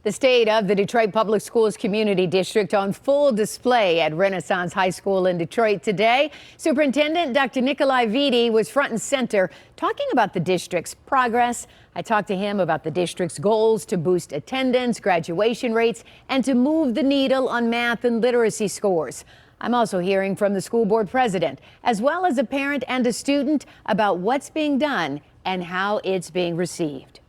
The state of the Detroit Public Schools Community District on full display at Renaissance High School in Detroit today. Superintendent Dr. Nikolai Vitti was front and center talking about the district's progress. I talked to him about the district's goals to boost attendance, graduation rates, and to move the needle on math and literacy scores. I'm also hearing from the school board president, as well as a parent and a student, about what's being done and how it's being received.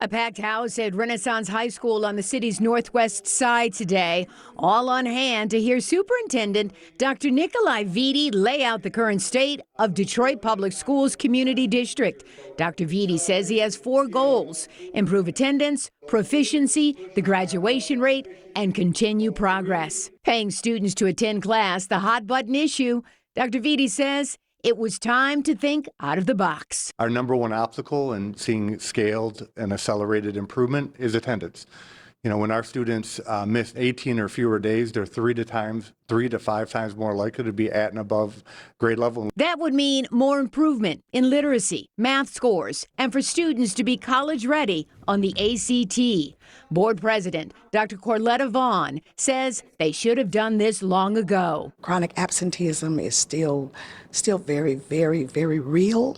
A packed house at Renaissance High School on the city's northwest side today, all on hand to hear Superintendent Dr. Nikolai Vitti lay out the current state of Detroit Public Schools Community District. Dr. Vitti says he has 4 goals: improve attendance, proficiency, the graduation rate, and continue progress. Paying students to attend class, the hot button issue. Dr. Vitti says it was time to think out of the box. Our number one obstacle in seeing scaled and accelerated improvement is attendance. You know, when our students miss 18 or fewer days, they're 3 to 5 times more likely to be at and above grade level. That would mean more improvement in literacy, math scores, and for students to be college ready on the ACT. Board President Dr. Corletta Vaughn says they should have done this long ago. Chronic absenteeism is still very, very, very real.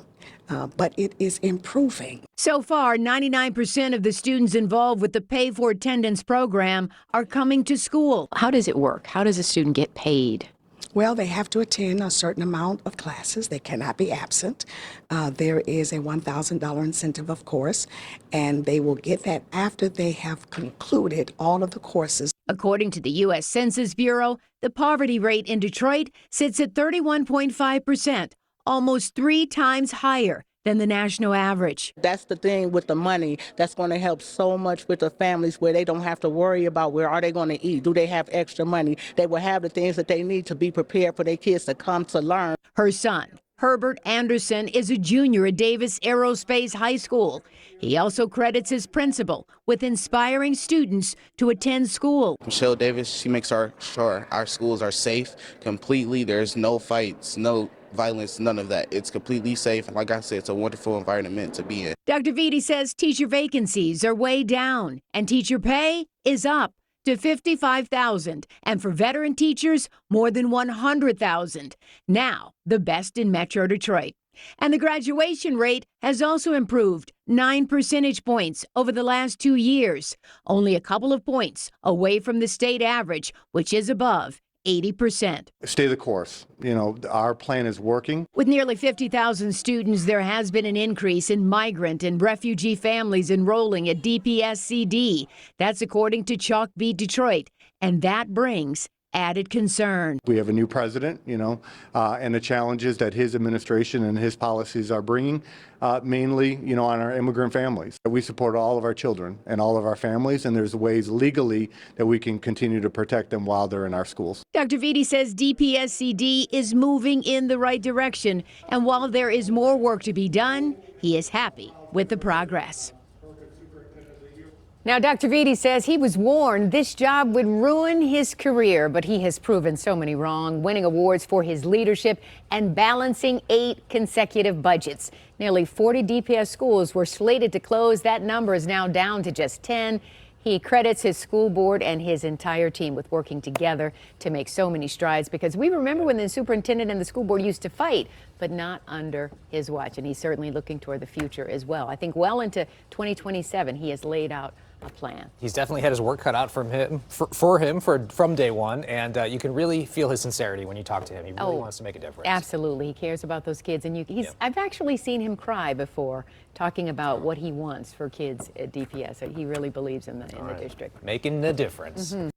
But it is improving. So far, 99% of the students involved with the Pay for Attendance program are coming to school. How does it work? How does a student get paid? Well, they have to attend a certain amount of classes. They cannot be absent. There is a $1,000 incentive, of course, and they will get that after they have concluded all of the courses. According to the U.S. Census Bureau, the poverty rate in Detroit sits at 31.5%. Almost 3 times higher than the national average. That's the thing with the money that's going to help so much with the families, where they don't have to worry about where are they going to eat. Do they have extra money? They will have the things that they need to be prepared for their kids to come to learn. Her son, Herbert Anderson, is a junior at Davis Aerospace High School. He also credits his principal with inspiring students to attend school. Michelle Davis, she makes sure our schools are safe completely. There's no fights, no violence, none of that. It's completely safe. And like I said, it's a wonderful environment to be in. Dr. Vitti says teacher vacancies are way down and teacher pay is up to $55,000, and for veteran teachers, more than $100,000. Now, the best in Metro Detroit. And the graduation rate has also improved 9 percentage points over the last 2 years, only a couple of points away from the state average, which is above 80%. Stay the course. You know, our plan is working. With nearly 50,000 students, there has been an increase in migrant and refugee families enrolling at DPSCD. That's according to Chalk Beat Detroit, and that brings added concern. We have a new president, and the challenges that his administration and his policies are bringing, mainly, on our immigrant families. We support all of our children and all of our families, and there's ways legally that we can continue to protect them while they're in our schools. Dr. Vitti says DPSCD is moving in the right direction, and while there is more work to be done, he is happy with the progress. Now, Dr. Vitti says he was warned this job would ruin his career, but he has proven so many wrong, winning awards for his leadership and balancing 8 consecutive budgets. Nearly 40 DPS schools were slated to close. That number is now down to just 10. He credits his school board and his entire team with working together to make so many strides, because we remember when the superintendent and the school board used to fight, but not under his watch. And he's certainly looking toward the future as well. I think well into 2027, he has laid out a plan. He's definitely had his work cut out from day one, and you can really feel his sincerity when you talk to him. He really wants to make a difference. Absolutely. He cares about those kids, and I've actually seen him cry before talking about what he wants for kids at DPS. He really believes in the district. Making a difference.